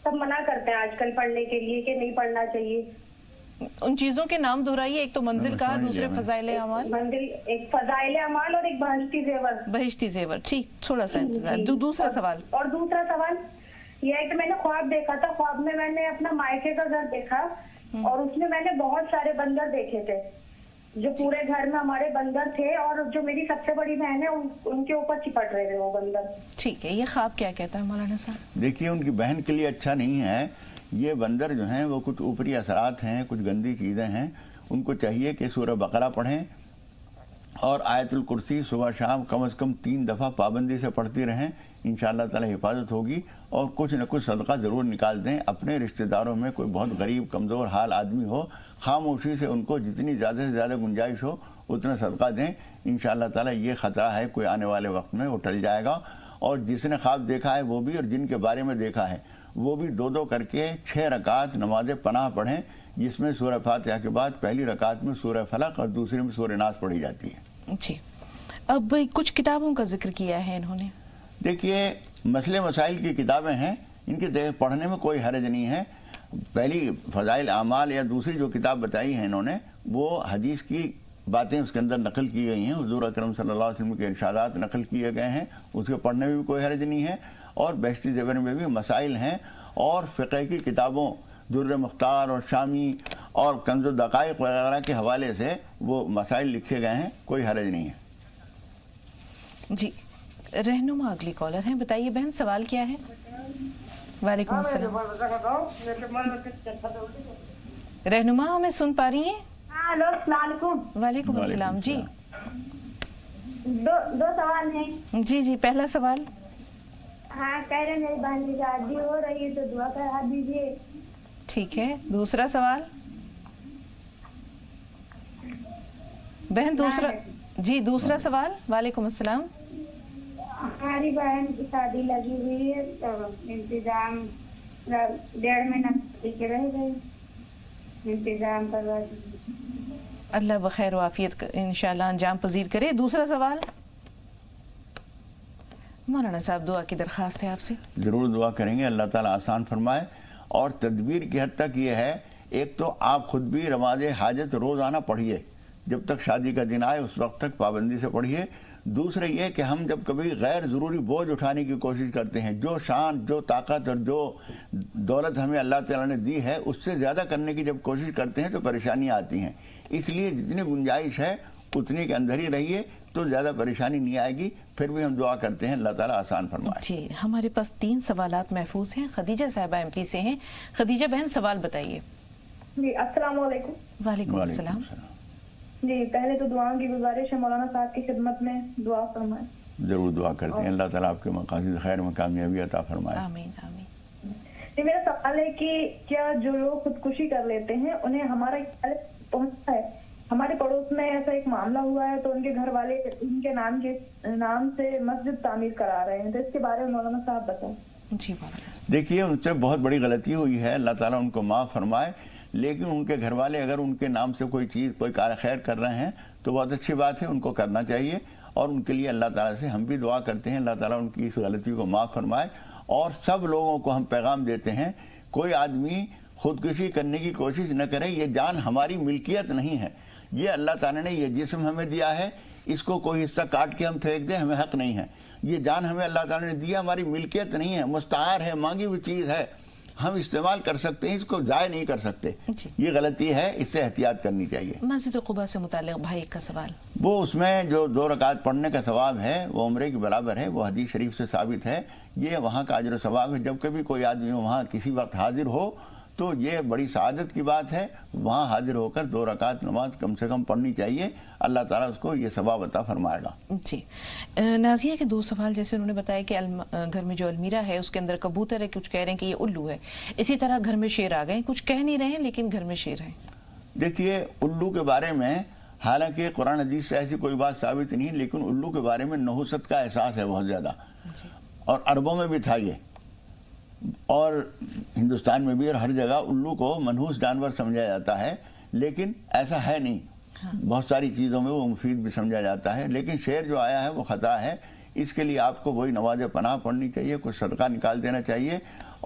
سب منع کرتے ہیں آج کل پڑھنے کے لیے کہ نہیں پڑھنا چاہیے. ان چیزوں کے نام دہرائیے. ایک تو منزل کہا, دوسرے فضائل اعمال. منزل, ایک فضائل اعمال اور ایک بہشتی زیور. بہشتی زیور, ٹھیک, تھوڑا سا انتظار. دوسرا سوال. اور دوسرا سوال یہ ہے کہ میں نے خواب دیکھا تھا, خواب میں نے اپنا مائکے کا گھر دیکھا, اور اس میں نے بہت سارے بندر دیکھے تھے, جو پورے گھر میں ہمارے بندر تھے, اور جو میری سب سے بڑی بہن ہے ان کے اوپر چپٹ رہے تھے وہ بندر. ٹھیک ہے, یہ خواب کیا کہتا ہے مولانا صاحب؟ دیکھیے, ان کی بہن کے لیے اچھا نہیں ہے. یہ بندر جو ہیں وہ کچھ اوپری اثرات ہیں, کچھ گندی چیزیں ہیں. ان کو چاہیے کہ سورہ بقرہ پڑھیں, اور آیت الکرسی صبح شام کم از کم 3 دفعہ پابندی سے پڑھتی رہیں، انشاءاللہ تعالی حفاظت ہوگی۔ اور کچھ نہ کچھ صدقہ ضرور نکال دیں، اپنے رشتہ داروں میں کوئی بہت غریب کمزور حال آدمی ہو، خاموشی سے ان کو جتنی زیادہ سے زیادہ گنجائش ہو اتنا صدقہ دیں، انشاءاللہ تعالی یہ خطرہ ہے کوئی آنے والے وقت میں وہ ٹل جائے گا۔ اور جس نے خواب دیکھا ہے وہ بھی، اور جن کے بارے میں دیکھا ہے وہ بھی 2 کر کے 6 رکعت نماز پناہ پڑھیں، جس میں سورہ فاتحہ کے بعد پہلی رکعت میں سورہ فلق اور دوسری میں سورہ ناس پڑھی جاتی ہے۔ جی، اب کچھ کتابوں کا ذکر کیا ہے انہوں نے۔ دیکھیے، مسئلے مسائل کی کتابیں ہیں، ان کے پڑھنے میں کوئی حرج نہیں ہے۔ پہلی فضائل اعمال یا دوسری جو کتاب بتائی ہیں انہوں نے، وہ حدیث کی باتیں اس کے اندر نقل کی گئی ہیں، حضور اکرم صلی اللہ علیہ وسلم کے ارشادات نقل کیے گئے ہیں، اس کے پڑھنے میں بھی کوئی حرج نہیں ہے۔ اور بہشتی زیور میں بھی مسائل ہیں، اور فقہ کی کتابوں در مختار اور شامی اور کنز الدقائق وغیرہ کے حوالے سے وہ مسائل لکھے گئے ہیں، کوئی حرج نہیں ہے۔ جی، رہنما اگلی کالر ہیں، بتائیے بہن سوال کیا ہے؟ وعلیکم السلام۔ رہنما ہمیں سن پا رہی ہیں؟ ہلو، السلام علیکم۔ وعلیکم السلام۔ جی، دو سوال ہیں۔ جی پہلا سوال۔ ہاں، کہہ رہے میری بہن کی شادی ہو رہی ہے تو دعا کرا دیجیے۔ ٹھیک ہے، دوسرا سوال بہن، دوسرا سوال۔ وعلیکم السلام۔ ہماری بہن کی شادی لگی ہوئی ہے تو انتظام 1.5 مہینہ کے رہ گئے، انتظام کروا دیجیے۔ اللہ بخیر و عافیت انشاءاللہ انجام پذیر کرے۔ دوسرا سوال مولانا صاحب، دعا کی درخواست ہے آپ سے۔ ضرور دعا کریں گے، اللہ تعالیٰ آسان فرمائے۔ اور تدبیر کی حد تک یہ ہے، ایک تو آپ خود بھی نماز حاجت روزانہ پڑھیے، جب تک شادی کا دن آئے اس وقت تک پابندی سے پڑھیے۔ دوسرا یہ کہ ہم جب کبھی غیر ضروری بوجھ اٹھانے کی کوشش کرتے ہیں، جو شان، جو طاقت اور جو دولت ہمیں اللہ تعالیٰ نے دی ہے اس سے زیادہ کرنے کی جب کوشش کرتے ہیں تو پریشانیاں آتی ہیں۔ اس لیے جتنی گنجائش ہے اتنے کے اندر ہی رہیے تو زیادہ پریشانی نہیں آئے گی۔ پھر بھی ہم دعا کرتے ہیں اللہ تعالیٰ آسان فرمائے۔ جی، ہمارے پاس 3 سوالات محفوظ ہیں۔ خدیجہ صاحبہ ایم پی سے ہیں۔ خدیجہ بہن سوال بتائیے۔ جی، السلام علیکم۔ وعلیکم السلام۔ جی، پہلے تو دعاؤں کی گزارش ہے، مولانا صاحب کی خدمت میں دعا فرمائیں۔ ضرور دعا کرتے ہیں، اللہ تعالیٰ آپ کے مقاصد خیر میں کامیابی عطا فرمائے۔ آمین آمین۔ جی، میرا سوال ہے کہ کیا جو لوگ خودکشی کر لیتے ہیں انہیں ہمارا پہنچتا ہے؟ ہمارے پڑوس میں ایسا ایک معاملہ ہوا ہے تو ان کے گھر والے ان کے نام سے مسجد تعمیر کرا رہے ہیں، تو اس کے بارے میں مولانا صاحب بتائیں۔ جی مولانا۔ دیکھیے، ان سے بہت بڑی غلطی ہوئی ہے، اللہ تعالیٰ ان کو معاف فرمائے۔ لیکن ان کے گھر والے اگر ان کے نام سے کوئی چیز، کوئی کار خیر کر رہے ہیں تو بہت اچھی بات ہے، ان کو کرنا چاہیے۔ اور ان کے لیے اللہ تعالیٰ سے ہم بھی دعا کرتے ہیں، اللہ تعالیٰ ان کی اس غلطی کو معاف فرمائے۔ اور سب لوگوں کو ہم پیغام دیتے ہیں، کوئی آدمی خودکشی کرنے کی کوشش نہ کرے، یہ جان ہماری ملکیت نہیں ہے، یہ اللہ تعالیٰ نے یہ جسم ہمیں دیا ہے، اس کو کوئی حصہ کاٹ کے ہم پھینک دیں ہمیں حق نہیں ہے۔ یہ جان ہمیں اللہ تعالیٰ نے دیا، ہماری ملکیت نہیں ہے، مستعار ہے، مانگی ہوئی چیز ہے، ہم استعمال کر سکتے ہیں، اس کو ضائع نہیں کر سکتے۔ یہ غلطی ہے، اس سے احتیاط کرنی چاہیے۔ مسجد قباء سے متعلق بھائی کا سوال۔ وہ اس میں جو 2 رکعت پڑھنے کا ثواب ہے وہ عمرے کے برابر ہے، وہ حدیث شریف سے ثابت ہے۔ یہ وہاں کا اجر و ثواب ہے۔ جب کبھی کوئی آدمی وہاں کسی وقت حاضر ہو تو یہ بڑی سعادت کی بات ہے، وہاں حاضر ہو کر 2 رکعت نماز کم سے کم پڑھنی چاہیے، اللہ تعالیٰ اس کو یہ ثواب عطا فرمائے گا۔ جی، نازیہ کے 2 سوال، جیسے انہوں نے بتایا کہ گھر میں جو المیرہ ہے اس کے اندر کبوتر ہے، کچھ کہہ رہے ہیں کہ یہ الو ہے، اسی طرح گھر میں شیر آ گئے، کچھ کہہ نہیں رہے ہیں لیکن گھر میں شیر ہیں۔ دیکھیے، الو کے بارے میں حالانکہ قرآن حدیث سے ایسی کوئی بات ثابت نہیں، لیکن الو کے بارے میں نحوست کا احساس ہے بہت زیادہ، اور عربوں میں بھی تھا یہ، اور ہندوستان میں بھی، اور ہر جگہ الو کو منحوس جانور سمجھا جاتا ہے، لیکن ایسا ہے نہیں۔ بہت ساری چیزوں میں وہ مفید بھی سمجھا جاتا ہے، لیکن شیر جو آیا ہے وہ خطرہ ہے۔ اس کے لیے آپ کو وہی نماز پناہ پڑھنی چاہیے، کچھ صدقہ نکال دینا چاہیے،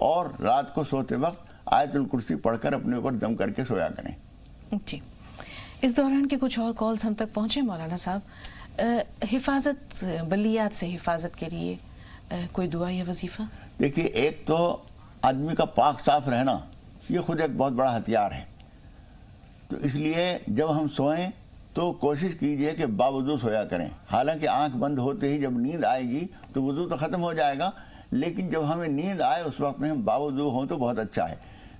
اور رات کو سوتے وقت آیت الکرسی پڑھ کر اپنے اوپر دم کر کے سویا کریں۔ جی، اس دوران کے کچھ اور کالز ہم تک پہنچے مولانا صاحب۔ حفاظت، بلیات سے حفاظت کے لیے کوئی دعا یا وظیفہ؟ دیکھیے، ایک تو آدمی کا پاک صاف رہنا یہ خود ایک بہت بڑا ہتھیار ہے، تو اس لیے جب ہم سوئیں تو کوشش کیجئے کہ باوضو سویا کریں۔ حالانکہ آنکھ بند ہوتے ہی جب نیند آئے گی تو وضو تو ختم ہو جائے گا، لیکن جب ہمیں نیند آئے اس وقت میں ہم باوضو ہوں تو بہت اچھا ہے۔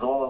2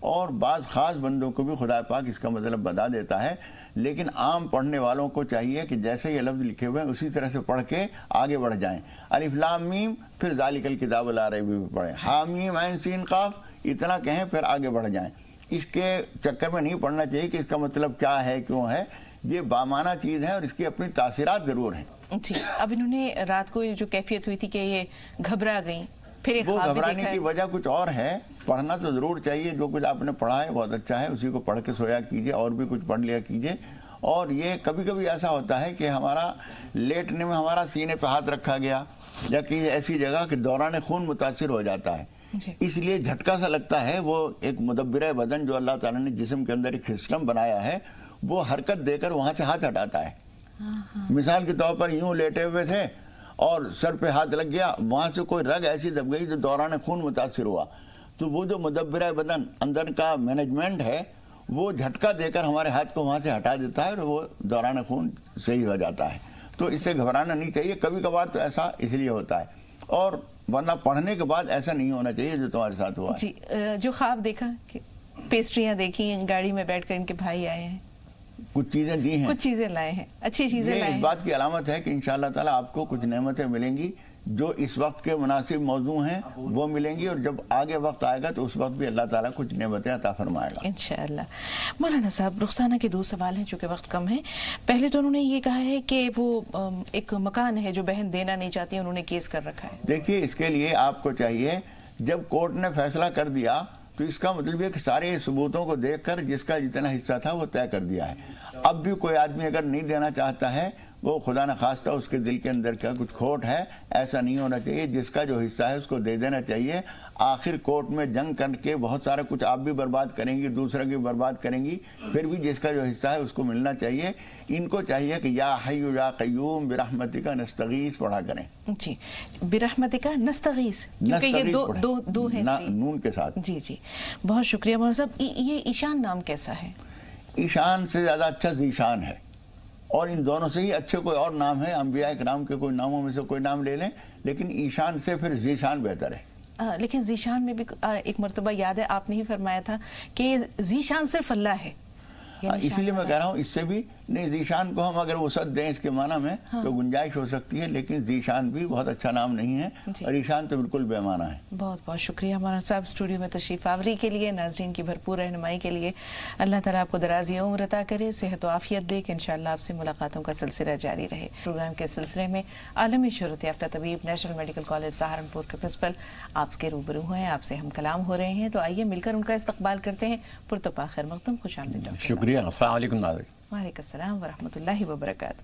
اور بعض خاص بندوں کو بھی خدا پاک اس کا مطلب بتا دیتا ہے، لیکن عام پڑھنے والوں کو چاہیے کہ جیسے یہ لفظ لکھے ہوئے ہیں اسی طرح سے پڑھ کے آگے بڑھ جائیں. الف لام میم، پھر ذالک الکتاب لا ریب بھی پڑھیں، ہا میم عین سین قاف، اتنا کہیں پھر آگے بڑھ جائیں. اس کے چکر میں نہیں پڑھنا چاہیے کہ اس کا مطلب کیا ہے، کیوں ہے. یہ بامانہ چیز ہے اور اس کی اپنی تاثیرات ضرور ہیں. جی اب انہوں نے رات کو جو کیفیت ہوئی تھی کہ یہ گھبرا گئیں، پھر ایک وہ خواب بھی گھبرانے دیکھا کی ہے. وجہ کچھ اور ہے. پڑھنا تو ضرور چاہیے، جو کچھ آپ نے پڑھا ہے بہت اچھا ہے، اسی کو پڑھ کے سویا کیجیے، اور بھی کچھ پڑھ لیا کیجیے. اور یہ کبھی کبھی ایسا ہوتا ہے کہ ہمارا لیٹنے میں ہمارا سینے پہ ہاتھ رکھا گیا یا کہ ایسی جگہ کہ دوران خون متاثر ہو جاتا ہے، جی. اس لیے جھٹکا سا لگتا ہے. وہ ایک مدبر بدن جو اللہ تعالیٰ نے جسم کے اندر ایک سسٹم بنایا ہے، وہ حرکت دے کر وہاں سے ہاتھ ہٹاتا ہے. مثال کے طور پر یوں لیٹے ہوئے تھے اور سر پہ ہاتھ لگ گیا، وہاں سے کوئی رگ ایسی دب گئی جو دوران خون متاثر ہوا، تو وہ جو مدبر بدن اندر کا مینجمنٹ ہے وہ جھٹکا دے کر ہمارے ہاتھ کو وہاں سے ہٹا دیتا ہے اور وہ دوران خون صحیح ہو جاتا ہے. تو اس سے گھبرانا نہیں چاہیے. کبھی کبھار تو ایسا اس لیے ہوتا ہے، اور ورنہ پڑھنے کے بعد ایسا نہیں ہونا چاہیے جو تمہارے ساتھ ہوا ہے. جی جو خواب دیکھا کہ پیسٹریاں دیکھی، گاڑی میں بیٹھ کر ان کے بھائی آئے ہیں، کچھ چیزیں دی ہیں، کچھ چیزیں لائے ہیں، اچھی چیزیں یہ لائے اس ہیں. بات کی علامت ہے کہ انشاءاللہ تعالیٰ آپ کو کچھ نعمتیں ملیں گی جو اس وقت کے مناسب موضوع ہیں وہ ملیں گی، اور جب آگے وقت آئے گا تو اس وقت بھی اللہ تعالیٰ کچھ نعمتیں عطا فرمائے گا انشاءاللہ. مولانا صاحب، رخسانہ کے 2 سوال ہیں چونکہ وقت کم ہے. پہلے تو انہوں نے یہ کہا ہے کہ وہ ایک مکان ہے جو بہن دینا نہیں چاہتی، انہوں نے کیس کر رکھا ہے. دیکھیے اس کے لیے آپ کو چاہیے، جب کورٹ نے فیصلہ کر دیا تو اس کا مطلب یہ کہ سارے ثبوتوں کو دیکھ کر جس کا جتنا حصہ تھا وہ طے کر دیا ہے. اب بھی کوئی آدمی اگر نہیں دینا چاہتا ہے، وہ خدا نخواستہ اس کے دل کے اندر کا کچھ کھوٹ ہے، ایسا نہیں ہونا چاہیے. جس کا جو حصہ ہے اس کو دے دینا چاہیے. آخر کورٹ میں جنگ کر کے بہت سارا کچھ آپ بھی برباد کریں گی، دوسرا بھی برباد کریں گی، پھر بھی جس کا جو حصہ ہے اس کو ملنا چاہیے. ان کو چاہیے کہ یا حی یا قیوم برحمتک نستغیث پڑھا کریں. جی برحمتک نستغیث، کیونکہ یہ دو ہیں نون کے ساتھ. جی جی بہت شکریہ مولانا صاحب. یہ ایشان نام کیسا ہے؟ ایشان سے زیادہ اچھا ذیشان ہے، اور ان دونوں سے ہی اچھے کوئی اور نام ہے. انبیاء کرام کے کوئی ناموں میں سے کوئی نام لے لیں، لیکن ایشان سے پھر ذیشان بہتر ہے. لیکن ذیشان میں بھی ایک مرتبہ یاد ہے آپ نے ہی فرمایا تھا کہ ذیشان صرف اللہ ہے. اس لیے میں کہہ رہا ہوں اس سے بھی نہیں، ذیشان کو ہم اگر وسعت دیں اس کے معنی میں تو گنجائش ہو سکتی ہے، لیکن ذیشان بھی بہت اچھا نام نہیں ہے، اور ایشان تو بالکل بے معنی ہے. بہت بہت شکریہ مولانا صاحب اسٹوڈیو میں تشریف آوری کے لیے، ناظرین کی بھرپور رہنمائی کے لیے. اللہ تعالیٰ آپ کو دراز عمر عطا کرے، صحت و عافیت دے کہ انشاءاللہ آپ سے ملاقاتوں کا سلسلہ جاری رہے. پروگرام کے سلسلے میں عالمی شہرت یافتہ طبیب، نیشنل میڈیکل کالج سہارنپور کے پرنسپل آپ کے روبرو ہیں، آپ سے ہم کلام ہو رہے ہیں. تو آئیے مل کر ان کا استقبال کرتے ہیں. پرتپا خیر مقدم، خوش آمدید ڈاکٹر. شکریہ. السلام علیکم. وعلیکم السلام ورحمۃ اللہ وبرکاتہ.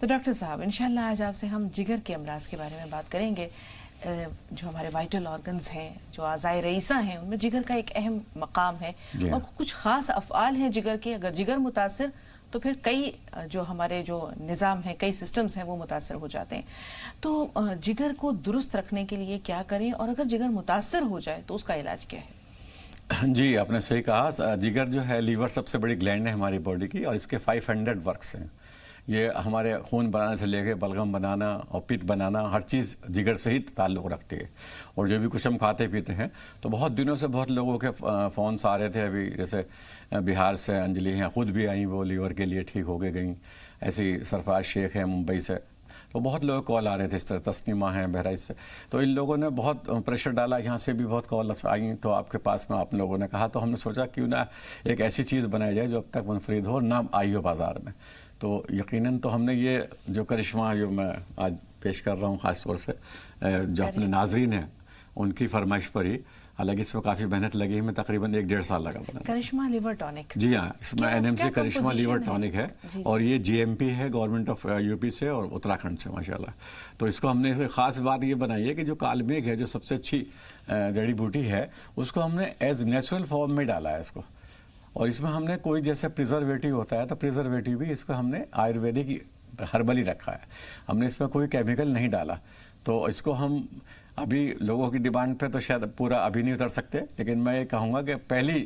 تو ڈاکٹر صاحب انشاءاللہ آج آپ سے ہم جگر کے امراض کے بارے میں بات کریں گے. جو ہمارے وائٹل آرگنز ہیں، جو اعضائے رئیسہ ہیں، ان میں جگر کا ایک اہم مقام ہے، اور کچھ خاص افعال ہیں جگر کے. اگر جگر متاثر تو پھر کئی جو ہمارے جو نظام ہیں، کئی سسٹمز ہیں وہ متاثر ہو جاتے ہیں. تو جگر کو درست رکھنے کے لیے کیا کریں، اور اگر جگر متاثر ہو جائے تو اس کا علاج کیا ہے؟ جی آپ نے صحیح کہا. جگر جو ہے لیور سب سے بڑی گلینڈ ہے ہماری باڈی کی، اور اس کے 500 ورکس ہیں. یہ ہمارے خون بنانے سے لے کے بلغم بنانا اور پت بنانا، ہر چیز جگر سے ہی تعلق رکھتی ہے. اور جو بھی کچھ ہم کھاتے پیتے ہیں، تو بہت دنوں سے بہت لوگوں کے فونس آ رہے تھے. ابھی جیسے بہار سے انجلی ہیں، خود بھی آئیں، وہ لیور کے لیے ٹھیک ہو کے گئیں. ایسی سرفراز شیخ ہیں ممبئی سے، تو بہت لوگ کال آ رہے تھے اس طرح. تسنیمہ ہیں بہرائچ سے. تو ان لوگوں نے بہت پریشر ڈالا، یہاں سے بھی بہت کالس آئیں. تو آپ کے پاس میں آپ لوگوں نے کہا، تو ہم نے سوچا کیوں نہ ایک ایسی چیز بنائی جائے جو اب تک منفرد ہو، نہ آئی ہو بازار میں. تو یقیناً تو ہم نے یہ جو کرشمہ جو میں آج پیش کر رہا ہوں، خاص طور سے جو اپنے ناظرین ہیں ان کی فرمائش پر ہی، حالانکہ اس میں کافی محنت لگی ہے، میں تقریباً 1-1.5 سال لگا بنانے. کرشمہ لیور ٹونک. جی ہاں، اس میں NMC کرشمہ لیور ٹونک ہے، اور یہ GMP ہے گورنمنٹ آف UP سے اور اتراکھنڈ سے ماشاءاللہ. تو اس کو ہم نے خاص بات یہ بنائی ہے کہ جو کال میگ ہے، جو سب سے اچھی جڑی بوٹی ہے، اس کو ہم نے ایز نیچرل فارم میں ڈالا ہے اس کو. اور اس میں ہم نے کوئی جیسے پریزرویٹو ہوتا ہے تو پریزرویٹو بھی اس کو ہم نے آیورویدک ہربل ہی رکھا ہے. ہم نے اس میں کوئی کیمیکل نہیں ڈالا. تو اس کو ہم ابھی لوگوں کی ڈیمانڈ پہ تو شاید پورا ابھی نہیں اتر سکتے، لیکن میں یہ کہوں گا کہ 1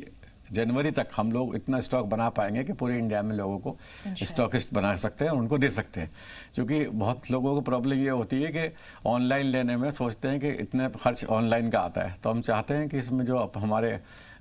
جنوری تک ہم لوگ اتنا اسٹاک بنا پائیں گے کہ پورے انڈیا میں لوگوں کو اسٹاکسٹ بنا سکتے ہیں اور ان کو دے سکتے ہیں. کیونکہ بہت لوگوں کو پرابلم یہ ہوتی ہے کہ آن لائن لینے میں سوچتے ہیں کہ اتنے خرچ آن لائن کا آتا ہے. تو ہم چاہتے ہیں کہ اس میں جو ہمارے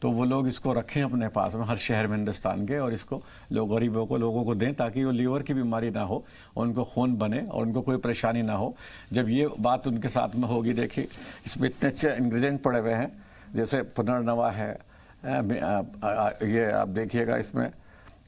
تو وہ لوگ اس کو رکھیں اپنے پاس میں ہر شہر میں ہندوستان کے اور اس کو غریبوں کو لوگوں کو دیں تاکہ وہ لیور کی بیماری نہ ہو ان کو خون بنے اور ان کو کوئی پریشانی نہ ہو. جب یہ بات ان کے ساتھ میں ہوگی دیکھیے اس میں اتنے اچھے انگریڈینٹ پڑے ہوئے ہیں جیسے پنرنوا ہے یہ آپ دیکھیے گا اس میں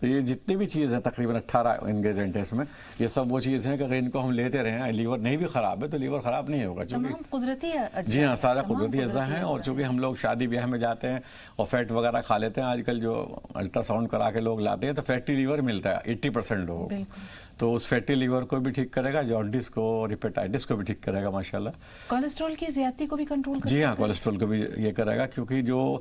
تو یہ جتنی بھی چیز ہیں تقریباً 18 انگریڈینٹ ہے اس میں یہ سب وہ چیز ہیں کہ اگر ان کو ہم لیتے رہیں لیور نہیں بھی خراب ہے تو لیور خراب نہیں ہوگا تمام قدرتی جی ہاں سارا قدرتی اجزاء ہیں اور چونکہ ہم لوگ شادی بیاہ میں جاتے ہیں اور فیٹ وغیرہ کھا لیتے ہیں آج کل جو الٹرا ساؤنڈ کرا کے لوگ لاتے ہیں تو فیٹی لیور ملتا ہے 80% لوگوں تو اس فیٹی لیور کو بھی ٹھیک کرے گا جانڈس کو اور ہیپیٹائٹس کو بھی ٹھیک کرے گا ماشاءاللہ. کولیسٹرول کی زیادتی کو بھی کنٹرول جی ہاں کولیسٹرول کو بھی یہ کرے گا کیونکہ جو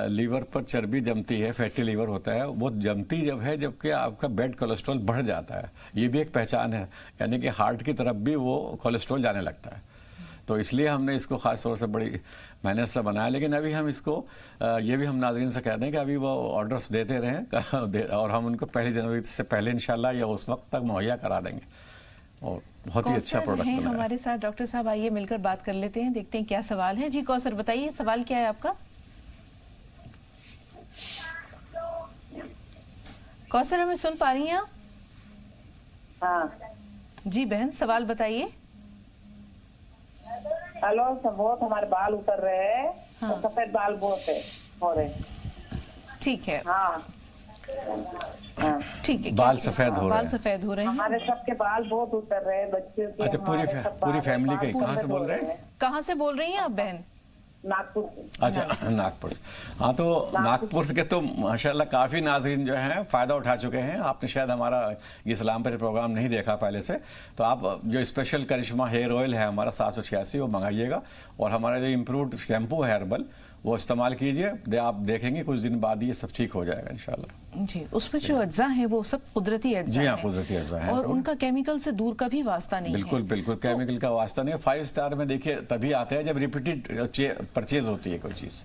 لیور پر چربی جمتی ہے فیٹی لیور ہوتا ہے وہ جمتی جب ہے جبکہ آپ کا بیڈ کولیسٹرول بڑھ جاتا ہے یہ بھی ایک پہچان ہے یعنی کہ ہارٹ کی طرف بھی وہ کولیسٹرول جانے لگتا ہے تو اس لیے ہم نے اس کو خاص طور سے بڑی محنت سے بنایا لیکن ابھی ہم اس کو یہ بھی ہم ناظرین سے کہہ دیں کہ ابھی وہ آرڈرز دیتے رہیں اور ہم ان کو 1 جنوری سے پہلے انشاءاللہ یا اس وقت تک مہیا کرا دیں گے اور بہت ہی اچھا پروڈکٹ ہے ہمارے ساتھ. ڈاکٹر صاحب آئیے مل کر بات کر لیتے ہیں دیکھتے ہیں کیا سوال ہے. جی کوثر بتائیے سوال کیا ہے آپ کا. کوثر ہمیں سن پا رہی ہیں آپ؟ ہاں جی بہن سوال بتائیے. ہلو بہت ہمارے بال اتر رہے ہیں ہاں. سفید بال بہت ہو رہے ٹھیک ہے ہاں ٹھیک ہے بال سفید ہو رہے بال ہیں سفید ہو رہے ہیں ہمارے سب کے بال بہت اتر رہے ہیں بچے کے اچھا پوری فیملی کے کہاں سے بول رہے ہیں کہاں سے بول رہی ہیں آپ بہن؟ ناگپور سے. اچھا ناگپور سے ہاں تو ناگپور کے تو ماشاءاللہ کافی ناظرین جو ہیں فائدہ اٹھا چکے ہیں. آپ نے شاید ہمارا یہ اسلام پر پروگرام نہیں دیکھا پہلے سے تو آپ جو اسپیشل کرشمہ ہیئر آئل ہے ہمارا 786 وہ منگائیے گا اور ہمارا جو امپرووڈ شیمپو ہے ہربل وہ استعمال کیجئے آپ دیکھیں گے کچھ دن بعد یہ سب ٹھیک ہو جائے گا انشاءاللہ. جی اس میں جو اجزاء ہیں وہ سب قدرتی اجزاء ہیں. جی ہاں قدرتی اجزاء ہیں اور ان کا کیمیکل سے دور کا بھی واسطہ نہیں ہے. بالکل کیمیکل کا واسطہ نہیں ہے. 5 اسٹار میں دیکھیے تبھی آتا ہے جب ریپیٹڈ پرچیز ہوتی ہے کوئی چیز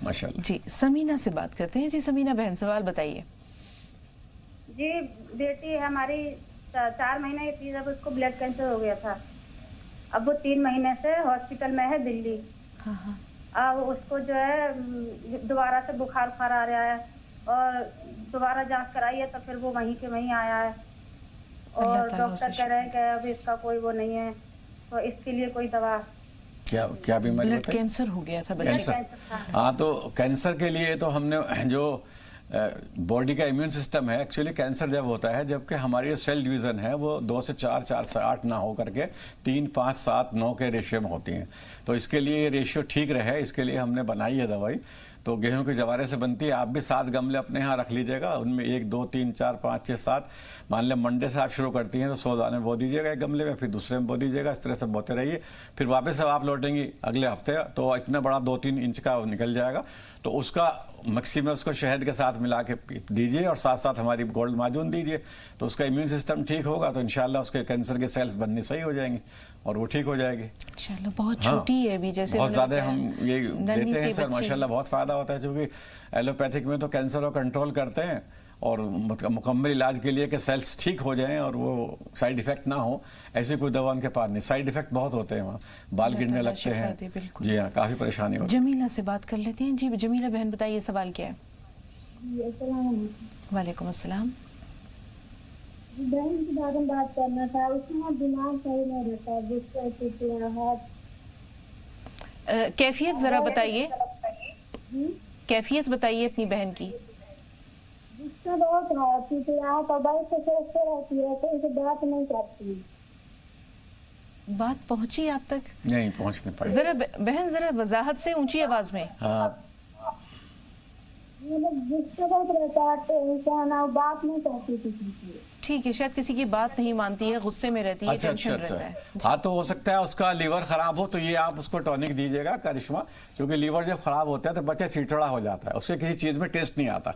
ماشاءاللہ. جی سمینہ سے بات کرتے ہیں. جی سمینہ بہن سوال بتائیے. جی بیٹی ہماری 4 مہینے کی تھی جب اس کو بلڈ کینسر ہو گیا تھا. اب وہ 3 مہینے سے ہاسپٹل میں ہے دلی. اب اس کو جو ہے دوبارہ سے بخار آ رہا ہے اور دوبارہ جانچ کرائی ہے تو پھر وہ وہیں کے وہیں آیا ہے اور ڈاکٹر کہہ رہے ہیں کہ اب اس کا کوئی وہ نہیں ہے تو اس کے لیے کوئی دوا. کیا بیماری بلڈ کینسر ہو گیا تھا بچے. ہاں تو کینسر کے لیے تو ہم نے جو باڈی کا امیون سسٹم ہے ایکچولی کینسر جب ہوتا ہے جبکہ ہماری سیل ڈویژن ہے وہ 2 سے 4 4 سے 8 نہ ہو کر کے 3 5 7 9 کے ریشیو میں ہوتی ہیں تو اس کے لیے یہ ریشیو ٹھیک رہے اس کے لیے ہم نے بنائی ہے دوائی. تو گیہوں کے جوارے سے بنتی ہے. آپ بھی 7 گملے اپنے ہاں رکھ لیجئے گا ان میں 1 2 3 4 5 6 7 مان لیں منڈے سے آپ شروع کرتی ہیں تو 100 دانے بو دیجیے گا ایک گملے میں پھر دوسرے میں بو دیجیے گا اس طرح سے بوتے رہیے پھر واپس سے آپ لوٹیں گی اگلے ہفتے تو اتنا بڑا 2-3 انچ کا نکل جائے گا تو اس کا میکسیمم اس کو شہد کے ساتھ ملا کے دیجیے اور ساتھ ساتھ ہماری گولڈ معجون دیجیے تو اس کا امیون سسٹم ٹھیک ہوگا تو انشاءاللہ اس کے کینسر کے سیلز بننے صحیح ہو جائیں گے اور وہ ٹھیک ہو جائے گی انشاءاللہ. بہت چھوٹی ہے بھی جیسے بہت زیادہ ہم یہ دیتے ہیں سر ماشاءاللہ بہت فائدہ ہوتا ہے چونکہ ایلوپیتھک میں تو کینسر کو کنٹرول کرتے ہیں اور مکمل علاج کے لیے کہ سیلز ٹھیک ہو جائیں اور وہ سائیڈ ایفیکٹ نہ ہو ایسی کوئی دوا ان کے پاس نہیں. سائیڈ ایفیکٹ بہت ہوتے ہیں وہاں بال گرنے لگتے ہیں. جی ہاں کافی پریشانی ہوتی ہے. جمیلہ سے بات کر لیتے ہیں. جی جمیلہ بہن بتائیے سوال کیا ہے. وعلیکم السلام. بہن کے بارے میں بات کرنا تھا. اس میں دماغ صحیح نہیں رہتا کیفیت ذرا بتائیے کیفیت بتائیے اپنی بہن کی. بہت بات نہیں کرتی. بات پہنچی آپ تک؟ نہیں پہنچ نہیں پائی. ذرا بہن ذرا وضاحت سے اونچی آواز میں. ہاں بات نہیں کرتی کسی کی. ٹھیک ہے شاید کسی کی بات نہیں مانتی ہے غصے میں رہتی ہے ٹینشن رہتا ہے. ہاں تو ہو سکتا ہے اس کا لیور خراب ہو تو یہ آپ اس کو ٹونک دیجیے گا کرشمہ کیونکہ لیور جب خراب ہوتا ہے تو بچہ چیٹڑا ہو جاتا ہے اس سے کسی چیز میں ٹیسٹ نہیں آتا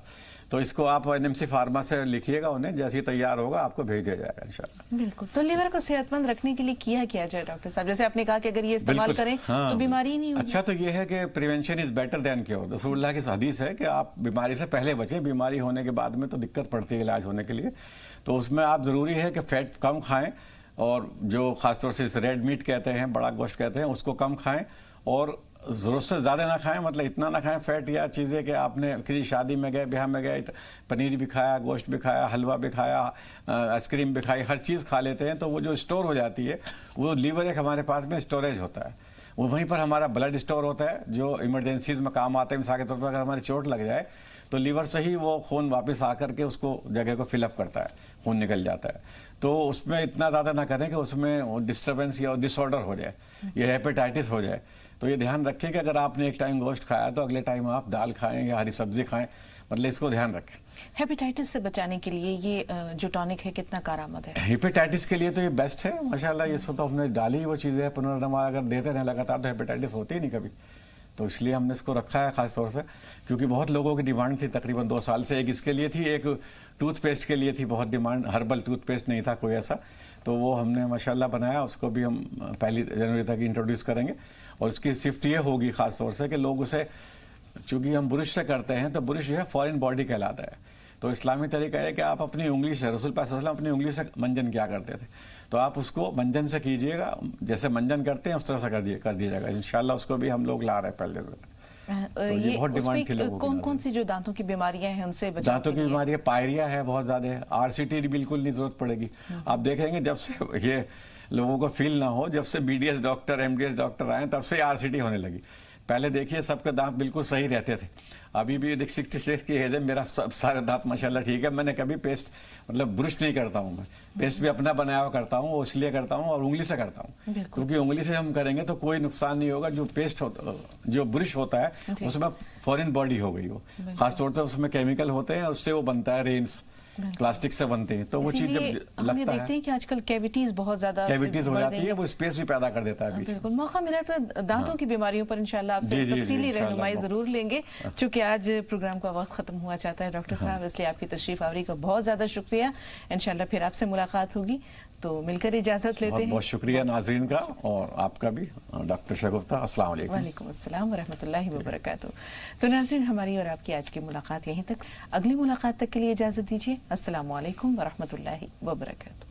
تو اس کو آپ NMC فارما سے لکھیے گا انہیں جیسے ہی تیار ہوگا آپ کو بھیج دیا جائے گا انشاءاللہ. بالکل. تو لیور کو صحت مند رکھنے کے لیے کیا جائے ڈاکٹر صاحب جیسے آپ نے کہا کہ اگر یہ استعمال کریں تو بیماری نہیں ہوگی. اچھا تو یہ ہے کہ prevention is better than cure. رسول اللہ کی حدیث ہے کہ آپ بیماری سے پہلے بچیں. بیماری ہونے کے بعد میں تو دقت پڑتی ہے علاج ہونے کے لیے تو اس میں آپ ضروری ہے کہ فیٹ کم کھائیں اور جو خاص طور سے اس ریڈ میٹ کہتے ہیں، بڑا گوشت کہتے ہیں، اس کو کم کھائیں اور ضرورت سے زیادہ نہ کھائیں، مطلب اتنا نہ کھائیں فیٹ یا چیزیں کہ آپ نے کسی شادی میں گئے، بیاہ میں گئے، پنیر بھی کھایا، گوشت بھی کھایا، حلوہ بھی کھایا، آئس کریم بھی کھائی، ہر چیز کھا لیتے ہیں تو وہ جو اسٹور ہو جاتی ہے وہ لیور ایک ہمارے پاس میں اسٹوریج ہوتا ہے، وہ وہیں پر ہمارا بلڈ اسٹور ہوتا ہے جو ایمرجنسیز میں کام آتے ہیں. مثال کے طور پر اگر ہماری چوٹ لگ جائے تو لیور سے ہی وہ خون واپس آ کر کے اس کو جگہ کو فل اپ کرتا ہے، خون نکل جاتا ہے. تو اس میں اتنا زیادہ نہ کریں کہ اس میں ڈسٹربنس یا ڈس آرڈر ہو جائے یا ہیپیٹائٹس ہو جائے. تو یہ دھیان رکھیں کہ اگر آپ نے ایک ٹائم گوشت کھایا تو اگلے ٹائم آپ دال کھائیں یا ہری سبزی کھائیں، مطلب اس کو دھیان رکھیں. ہیپیٹائٹس سے بچانے کے لیے یہ جو ٹانک ہے کتنا کارآمد ہے؟ ہیپیٹائٹس کے لیے تو یہ بیسٹ ہے ماشاءاللہ. یہ سو تو ہم نے ڈالی وہ چیزیں پنرنما اگر دیتے رہیں لگاتار تو ہیپیٹائٹس ہوتی ہی نہیں کبھی. تو اس لیے ہم نے اس کو رکھا ہے خاص طور سے کیونکہ بہت لوگوں کی ڈیمانڈ تھی تقریباً 2 سال سے. ایک اس کے لیے تھی، ایک ٹوتھ پیسٹ کے لیے تھی بہت ڈیمانڈ. ہربل ٹوتھ پیسٹ نہیں تھا کوئی ایسا، تو وہ ہم نے ماشاءاللہ بنایا. اس کو بھی ہم 1 جنوری تک انٹروڈیوس کریں گے. اور اس کی صفت یہ ہوگی خاص طور سے کہ لوگ اسے، چونکہ ہم برش سے کرتے ہیں تو برش جو ہے فورن باڈی کہلاتا ہے. تو اسلامی طریقہ ہے کہ آپ اپنی انگلی سے، رسول پاک صلی اللہ علیہ وسلم اپنی انگلی سے منجن کیا کرتے تھے، تو آپ اس کو منجن سے کیجئے گا، جیسے منجن کرتے ہیں اس طرح سے کر دیجیے گا. انشاءاللہ اس کو بھی ہم لوگ لا رہے ہیں پہلے. تو یہ بہت ڈیمانڈ تھی لوگوں کی. کون سی جو دانتوں کی بیماریاں ہیں ان سے بچانے دانتوں کی بیماریاں، پائریا ہے بہت زیادہ ہے. RCT بالکل نہیں ضرورت پڑے گی. آپ دیکھیں گے جب سے یہ لوگوں کو فیل نہ ہو، جب سے BDS ڈاکٹر MDS ڈاکٹر آئے تب سے RCT ہونے لگی. پہلے دیکھیے سب کے دانت بالکل صحیح رہتے تھے. ابھی بھی 66 کی ایج ہے، میرا سارے دانت ماشاءاللہ ٹھیک ہے. میں نے کبھی پیسٹ مطلب برش نہیں کرتا ہوں. میں پیسٹ بھی اپنا بنایا ہوا کرتا ہوں، وہ اس لیے کرتا ہوں اور انگلی سے کرتا ہوں کیونکہ انگلی سے ہم کریں گے تو کوئی نقصان نہیں ہوگا. جو پیسٹ ہوتا، جو برش ہوتا ہے اس میں فورن باڈی ہو گئی، وہ خاص طور سے اس میں کیمیکل ہوتے ہیں اور اس سے وہ بنتا ہے رینس، پلاسٹک سے بنتے ہیں. تو وہ چیز جب لگتا ہے، دیکھتے ہیں کہ آج کل کیویٹیز بہت زیادہ کیویٹیز ہو جاتی ہے، وہ اسپیس بھی پیدا کر دیتا ہے. بالکل موقع ملا تو دانتوں کی بیماریوں پر انشاءاللہ آپ سے تفصیلی رہنمائی ضرور لیں گے. چونکہ آج پروگرام کا وقت ختم ہوا چاہتا ہے ڈاکٹر صاحب، اس لیے آپ کی تشریف آوری کا بہت زیادہ شکریہ. انشاءاللہ پھر آپ سے ملاقات ہوگی، تو مل کر اجازت لیتے ہیں. بہت شکریہ ناظرین کا اور آپ کا بھی ڈاکٹر شگفتہ. السلام علیکم. وعلیکم السلام ورحمۃ اللہ وبرکاتہ. تو ناظرین ہماری اور آپ کی آج کی ملاقات یہیں تک. اگلی ملاقات تک کے لیے اجازت دیجیے. السلام علیکم ورحمۃ اللہ وبرکاتہ.